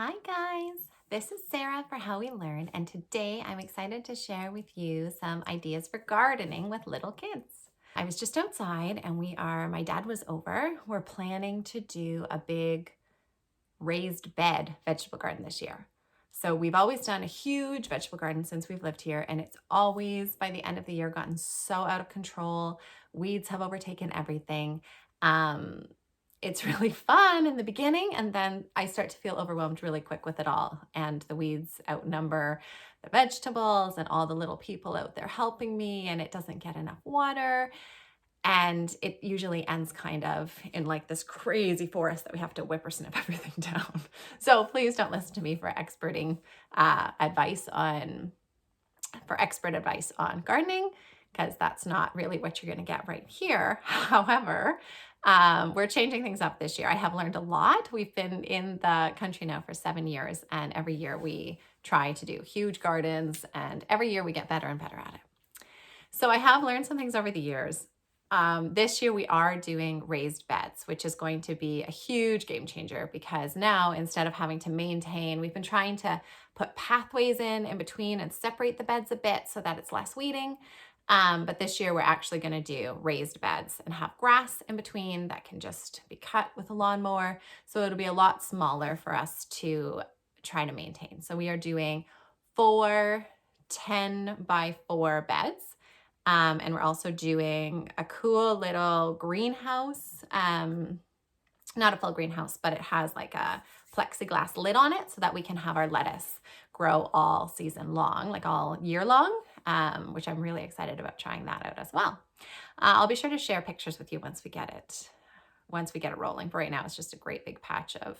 Hi guys, this is Sarah for How We Learn, and today I'm excited to share with you some ideas for gardening with little kids. I was just outside and my dad was over. We're planning to do a big raised bed vegetable garden this year. So we've always done a huge vegetable garden since we've lived here, and it's always by the end of the year gotten so out of control. Weeds have overtaken everything. Um, it's really fun in the beginning, and then I start to feel overwhelmed really quick with it all. And the weeds outnumber the vegetables and all the little people out there helping me, and it doesn't get enough water. And it usually ends kind of in like this crazy forest that we have to whippersnip everything down. So please don't listen to me for expert advice on gardening, because that's not really what you're going to get right here. However, we're changing things up this year. I have learned a lot. We've been in the country now for 7 years, and every year we try to do huge gardens, and every year we get better and better at it. So I have learned some things over the years. This year we are doing raised beds, which is going to be a huge game changer, because now instead of having to maintain, we've been trying to put pathways in between and separate the beds a bit so that it's less weeding. But this year we're actually going to do raised beds and have grass in between that can just be cut with a lawnmower. So it'll be a lot smaller for us to try to maintain. So we are doing 4 10 by 4 beds. And we're also doing a cool little greenhouse. Not a full greenhouse, but it has like a plexiglass lid on it so that we can have our lettuce grow all season long, like all year long, which I'm really excited about trying that out as well. I'll be sure to share pictures with you once we get it rolling. But right now it's just a great big patch of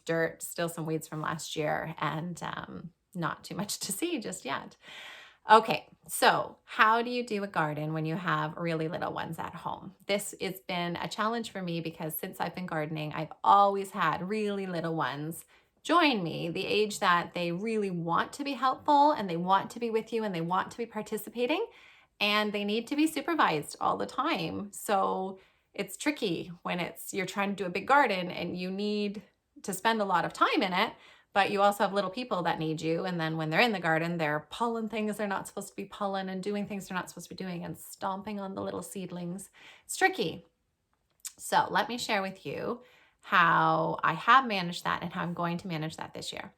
dirt, still some weeds from last year, and not too much to see just yet. Okay, so how do you do a garden when you have really little ones at home? This has been a challenge for me because since I've been gardening, I've always had really little ones join me, the age that they really want to be helpful and they want to be with you and they want to be participating, and they need to be supervised all the time. So it's tricky when you're trying to do a big garden and you need to spend a lot of time in it, but you also have little people that need you. And then when they're in the garden, they're pulling things they're not supposed to be pulling and doing things they're not supposed to be doing and stomping on the little seedlings. It's tricky. So let me share with you how I have managed that and how I'm going to manage that this year.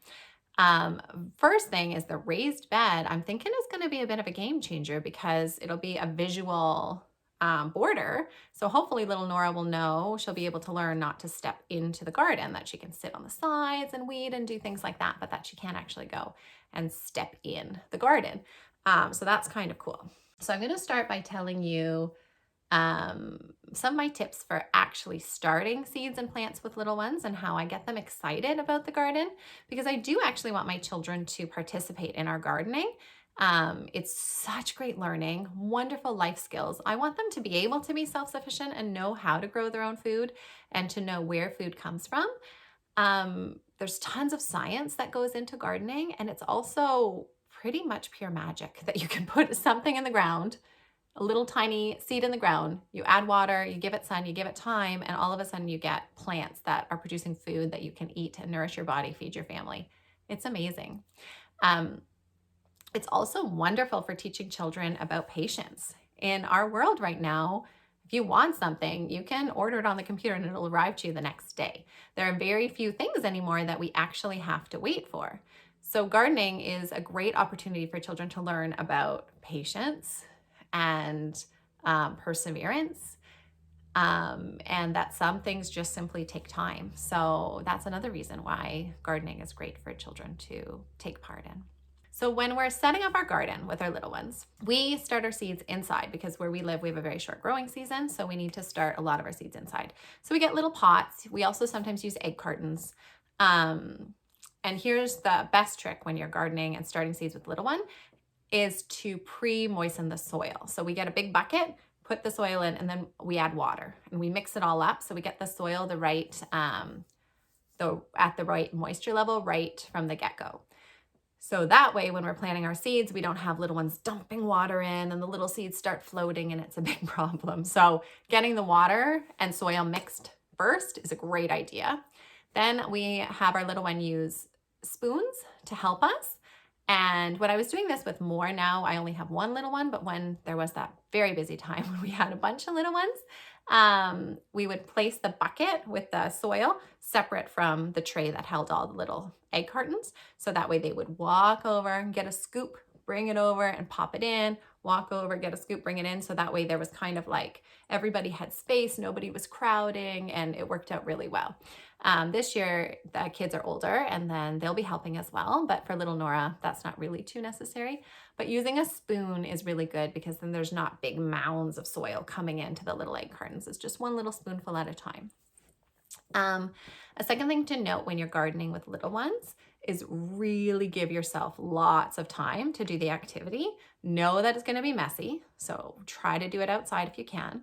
First thing is the raised bed. I'm thinking is going to be a bit of a game changer because it'll be a visual border. So hopefully little Nora will know, she'll be able to learn not to step into the garden, that she can sit on the sides and weed and do things like that, but that she can't actually go and step in the garden. So that's kind of cool. So I'm going to start by telling you some of my tips for actually starting seeds and plants with little ones and how I get them excited about the garden, because I do actually want my children to participate in our gardening. It's such great learning, wonderful life skills. I want them to be able to be self-sufficient and know how to grow their own food and to know where food comes from. There's tons of science that goes into gardening, and it's also pretty much pure magic that you can put something in the ground, a little tiny seed in the ground, you add water, you give it sun, you give it time, and all of a sudden you get plants that are producing food that you can eat and nourish your body, feed your family. It's amazing. It's also wonderful for teaching children about patience. In our world right now, if you want something, you can order it on the computer and it'll arrive to you the next day. There are very few things anymore that we actually have to wait for. So gardening is a great opportunity for children to learn about patience and perseverance, and that some things just simply take time. So that's another reason why gardening is great for children to take part in. So when we're setting up our garden with our little ones, we start our seeds inside because where we live, we have a very short growing season. So we need to start a lot of our seeds inside. So we get little pots. We also sometimes use egg cartons. And here's the best trick when you're gardening and starting seeds with little one is to pre-moisten the soil. So we get a big bucket, put the soil in, and then we add water and we mix it all up. So we get the soil at the right moisture level right from the get-go. So that way, when we're planting our seeds, we don't have little ones dumping water in and the little seeds start floating and it's a big problem. So getting the water and soil mixed first is a great idea. Then we have our little one use spoons to help us. And when I was doing this with more, now I only have one little one, but when there was that very busy time when we had a bunch of little ones, we would place the bucket with the soil separate from the tray that held all the little egg cartons. So that way they would walk over, get a scoop, bring it over and pop it in, walk over, get a scoop, bring it in. So that way there was kind of like everybody had space, nobody was crowding, and it worked out really well. This year, the kids are older and then they'll be helping as well. But for little Nora, that's not really too necessary. But using a spoon is really good because then there's not big mounds of soil coming into the little egg cartons. It's just one little spoonful at a time. A second thing to note when you're gardening with little ones is really give yourself lots of time to do the activity. Know that it's going to be messy, so try to do it outside if you can.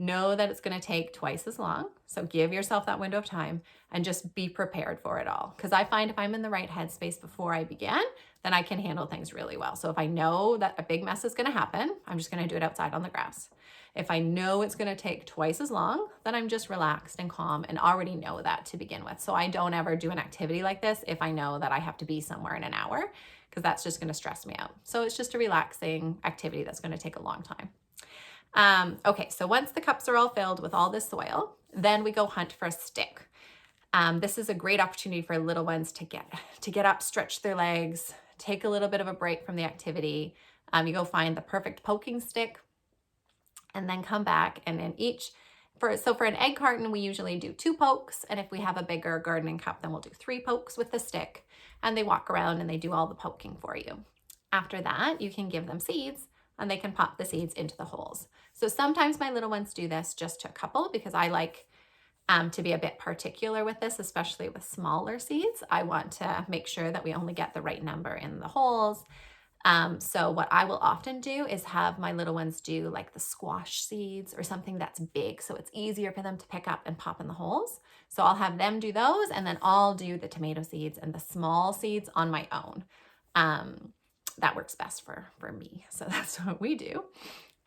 Know that it's going to take twice as long, so give yourself that window of time and just be prepared for it all. Because I find if I'm in the right headspace before I begin, then I can handle things really well. So if I know that a big mess is going to happen, I'm just going to do it outside on the grass. If I know it's going to take twice as long, then I'm just relaxed and calm and already know that to begin with. So I don't ever do an activity like this if I know that I have to be somewhere in an hour, because that's just going to stress me out. So it's just a relaxing activity that's going to take a long time. Okay, so once the cups are all filled with all this soil, then we go hunt for a stick. This is a great opportunity for little ones to get up, stretch their legs, take a little bit of a break from the activity. You go find the perfect poking stick and then come back and in for an egg carton, we usually do 2 pokes. And if we have a bigger gardening cup, then we'll do 3 pokes with the stick, and they walk around and they do all the poking for you. After that, you can give them seeds and they can pop the seeds into the holes. So sometimes my little ones do this just to a couple because I like to be a bit particular with this, especially with smaller seeds. I want to make sure that we only get the right number in the holes. So what I will often do is have my little ones do like the squash seeds or something that's big, so it's easier for them to pick up and pop in the holes. So I'll have them do those, and then I'll do the tomato seeds and the small seeds on my own. That works best for me. So that's what we do.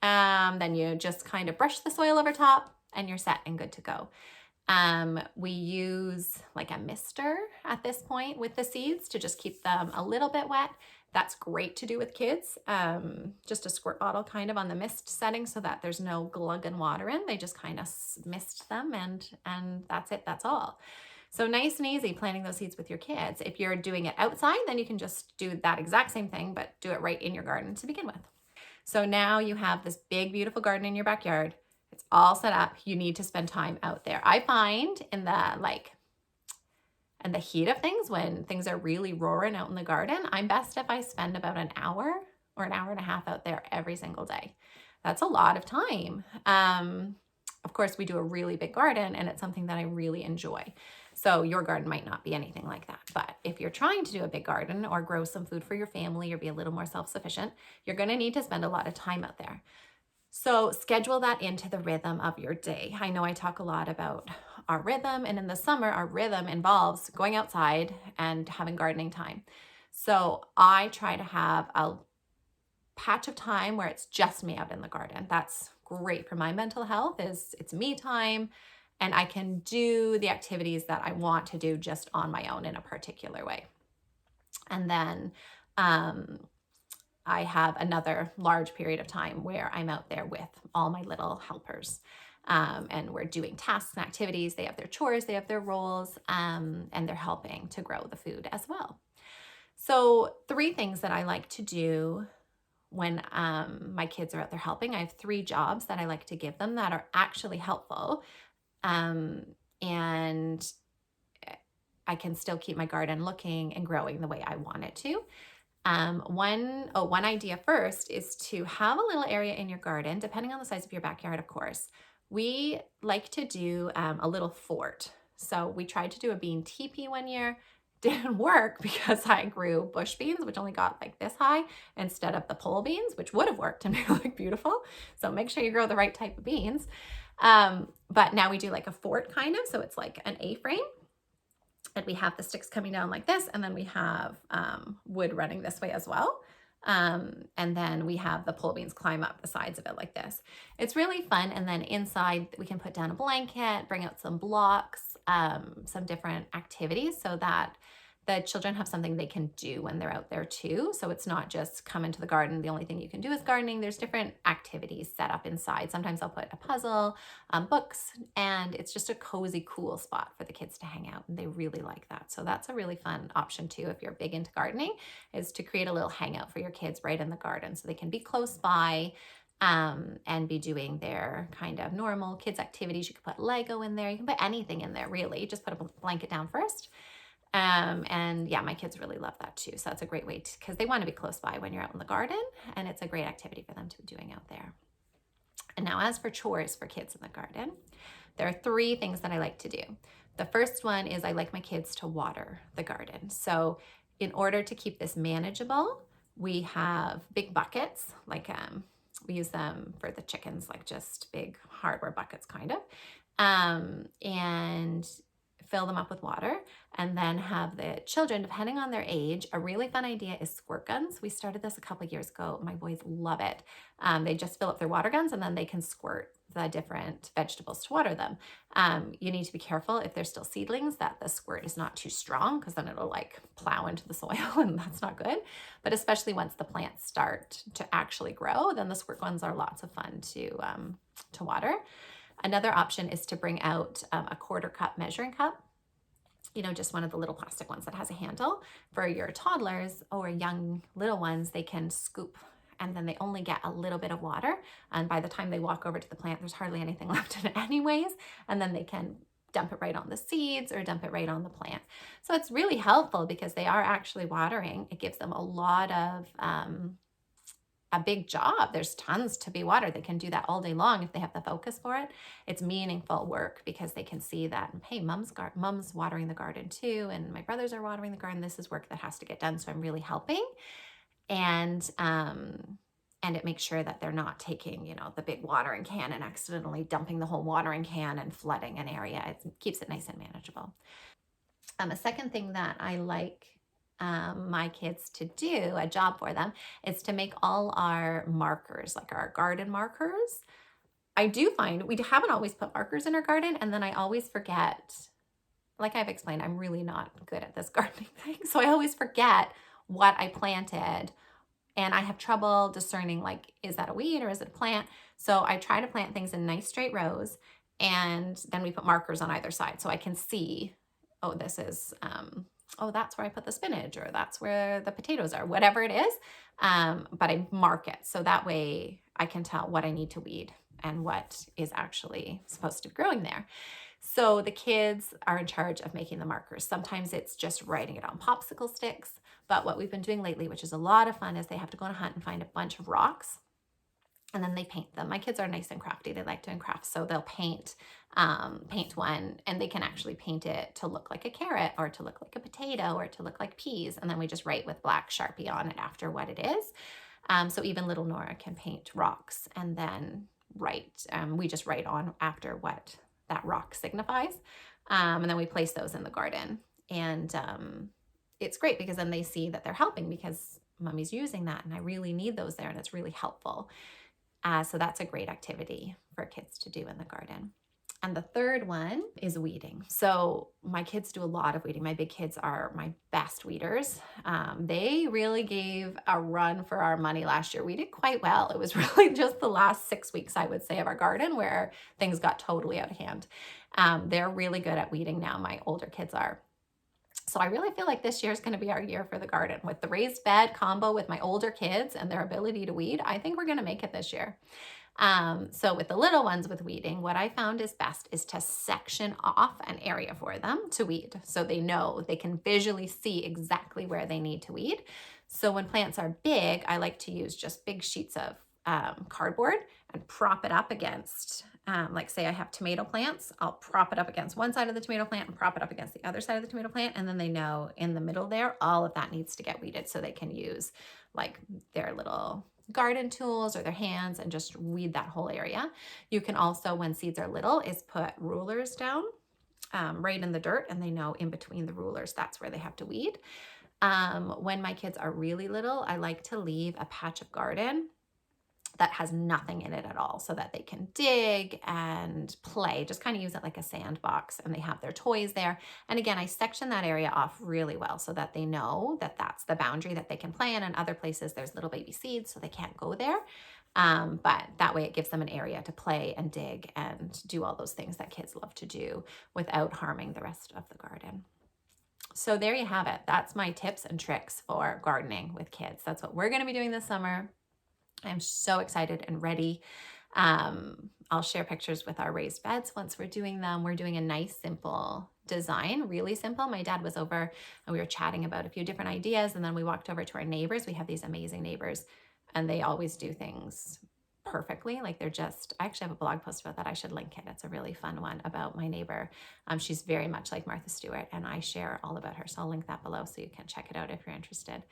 Then you just kind of brush the soil over top and you're set and good to go. We use like a mister at this point with the seeds to just keep them a little bit wet. That's great to do with kids. Just a squirt bottle kind of on the mist setting so that there's no glug and water in. They just kind of mist them and that's it. That's all. So nice and easy planting those seeds with your kids. If you're doing it outside, then you can just do that exact same thing, but do it right in your garden to begin with. So now you have this big, beautiful garden in your backyard. It's all set up. You need to spend time out there. I find in the heat of things, when things are really roaring out in the garden, I'm best if I spend about an hour or an hour and a half out there every single day. That's a lot of time. Of course, we do a really big garden and it's something that I really enjoy. So your garden might not be anything like that. But if you're trying to do a big garden or grow some food for your family or be a little more self-sufficient, you're going to need to spend a lot of time out there. So schedule that into the rhythm of your day. I know I talk a lot about our rhythm, and in the summer, our rhythm involves going outside and having gardening time. So I try to have a patch of time where it's just me out in the garden. That's great for my mental health. It's me time, and I can do the activities that I want to do just on my own in a particular way. And then I have another large period of time where I'm out there with all my little helpers. And we're doing tasks and activities. They have their chores, they have their roles, and they're helping to grow the food as well. So 3 things that I like to do when my kids are out there helping. I have 3 jobs that I like to give them that are actually helpful. And I can still keep my garden looking and growing the way I want it to. One idea first is to have a little area in your garden, depending on the size of your backyard, of course. We like to do a little fort. So we tried to do a bean teepee one year. Didn't work because I grew bush beans, which only got like this high, instead of the pole beans, which would have worked and look beautiful. So make sure you grow the right type of beans. But now we do like a fort kind of, so it's like an A-frame. And we have the sticks coming down like this, and then we have wood running this way as well. And then we have the pole beans climb up the sides of it like this. It's really fun. And then inside we can put down a blanket, bring out some blocks, some different activities so that the children have something they can do when they're out there too. So it's not just come into the garden, the only thing you can do is gardening. There's different activities set up inside. Sometimes I'll put a puzzle, books, and it's just a cozy, cool spot for the kids to hang out. And they really like that. So that's a really fun option too, if you're big into gardening, is to create a little hangout for your kids right in the garden so they can be close by and be doing their kind of normal kids activities. You can put Lego in there. You can put anything in there, really. Just put a blanket down first. And yeah, my kids really love that too. So that's a great way to, because they want to be close by when you're out in the garden, and it's a great activity for them to be doing out there. And now as for chores for kids in the garden, there are 3 things that I like to do. The first one is I like my kids to water the garden. So in order to keep this manageable, we have big buckets, like we use them for the chickens, like just big hardware buckets kind of. And fill them up with water, and then have the children, depending on their age, a really fun idea is squirt guns. We started this a couple of years ago. My boys love it. They just fill up their water guns and then they can squirt the different vegetables to water them. You need to be careful if they're still seedlings that the squirt is not too strong, because then it'll like plow into the soil and that's not good. But especially once the plants start to actually grow, then the squirt guns are lots of fun to water. Another option is to bring out a 1/4 cup measuring cup, just one of the little plastic ones that has a handle. For your toddlers or young little ones, they can scoop, and then they only get a little bit of water. And by the time they walk over to the plant, there's hardly anything left in it anyways. And then they can dump it right on the seeds or dump it right on the plant. So it's really helpful because they are actually watering. It gives them a lot of a big job. There's tons to be watered. They can do that all day long if they have the focus for it. It's meaningful work because they can see that, hey, mom's watering the garden too, and my brothers are watering the garden. This is work that has to get done, so I'm really helping. And it makes sure that they're not taking, the big watering can and accidentally dumping the whole watering can and flooding an area. It keeps it nice and manageable. A second thing that I like my kids to do, a job for them, is to make all our markers, like our garden markers. I do find we haven't always put markers in our garden, and then I always forget. Like I've explained, I'm really not good at this gardening thing, so I always forget what I planted, and I have trouble discerning, like, is that a weed or is it a plant? So I try to plant things in nice straight rows, and then we put markers on either side so I can see, oh, this is that's where I put the spinach, or that's where the potatoes are, whatever it is. But I mark it so that way I can tell what I need to weed and what is actually supposed to be growing there. So the kids are in charge of making the markers. Sometimes it's just writing it on popsicle sticks. But what we've been doing lately, which is a lot of fun, is they have to go on a hunt and find a bunch of rocks, and then they paint them. My kids are nice and crafty. They like doing crafts. So they'll paint one, and they can actually paint it to look like a carrot, or to look like a potato, or to look like peas. And then we just write with black Sharpie on it after what it is. So even little Nora can paint rocks and then write. We just write on after what that rock signifies. And then we place those in the garden. And it's great because then they see that they're helping, because mommy's using that and I really need those there, and it's really helpful. So that's a great activity for kids to do in the garden. And the third one is weeding. So my kids do a lot of weeding. My big kids are my best weeders. They really gave a run for our money last year. We did quite well. It was really just the last 6 weeks, I would say, of our garden where things got totally out of hand. They're really good at weeding now. My older kids are. So I really feel like this year is going to be our year for the garden. With the raised bed combo with my older kids and their ability to weed, I think we're going to make it this year. So with the little ones with weeding, what I found is best is to section off an area for them to weed. So they know, they can visually see exactly where they need to weed. So when plants are big, I like to use just big sheets of cardboard and prop it up against, like say I have tomato plants, I'll prop it up against one side of the tomato plant and prop it up against the other side of the tomato plant. And then they know in the middle there, all of that needs to get weeded, so they can use like their little garden tools or their hands and just weed that whole area. You can also, when seeds are little, is put rulers down right in the dirt, and they know in between the rulers, that's where they have to weed. When my kids are really little, I like to leave a patch of garden that has nothing in it at all so that they can dig and play, just kind of use it like a sandbox, and they have their toys there. And again, I section that area off really well so that they know that that's the boundary that they can play in. And other places there's little baby seeds, so they can't go there. But that way it gives them an area to play and dig and do all those things that kids love to do without harming the rest of the garden. So there you have it. That's my tips and tricks for gardening with kids. That's what we're going to be doing this summer. I'm so excited and ready. I'll share pictures with our raised beds once we're doing them. We're doing a nice, simple design, really simple. My dad was over and we were chatting about a few different ideas, and then we walked over to our neighbors. We have these amazing neighbors, and they always do things perfectly. Like they're just, I actually have a blog post about that. I should link it. It's a really fun one about my neighbor. She's very much like Martha Stewart, and I share all about her. So I'll link that below so you can check it out if you're interested.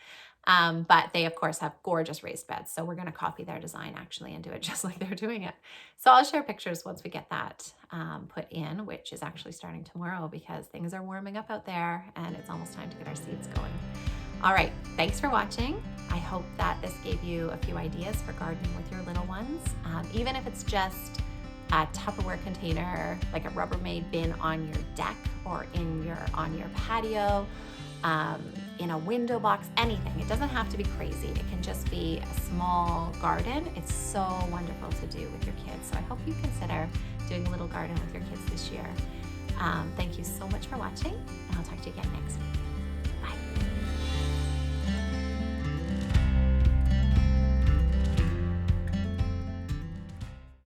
But they of course have gorgeous raised beds. So we're going to copy their design actually and do it just like they're doing it. So I'll share pictures once we get that put in, which is actually starting tomorrow because things are warming up out there and it's almost time to get our seeds going. All right, thanks for watching. I hope that this gave you a few ideas for gardening with your little ones. Even if it's just a Tupperware container, like a Rubbermaid bin on your deck or on your patio, in a window box, anything. It doesn't have to be crazy. It can just be a small garden. It's so wonderful to do with your kids. So I hope you consider doing a little garden with your kids this year. Thank you so much for watching, and I'll talk to you again next week.